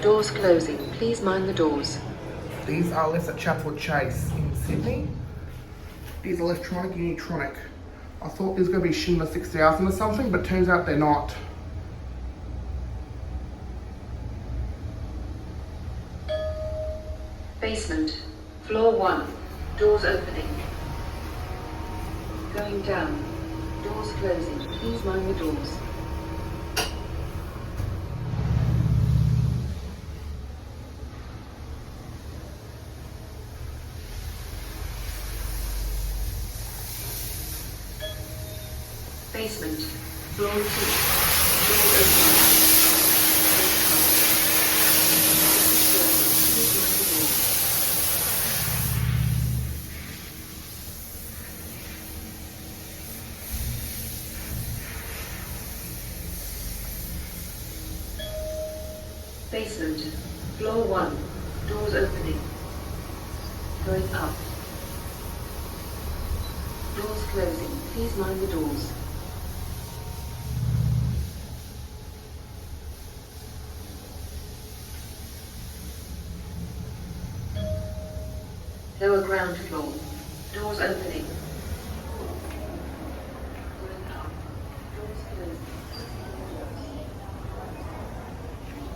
Doors closing. Please mind the doors. These are lifts at Chatswood Chase in Sydney. These are Liftronic Unitronic. I thought these were going to be Schindler 6000 or something, but turns out they're not. Basement. Floor 1. Doors opening. Going down. Doors closing. Please mind the doors. Basement. Floor 2. Doors opening. Basement. Floor 1. Doors opening. Going up. Doors closing. Please mind the doors. Lower ground floor. Doors opening. Going up. Doors closing.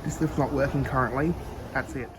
This lift's not working currently. That's it.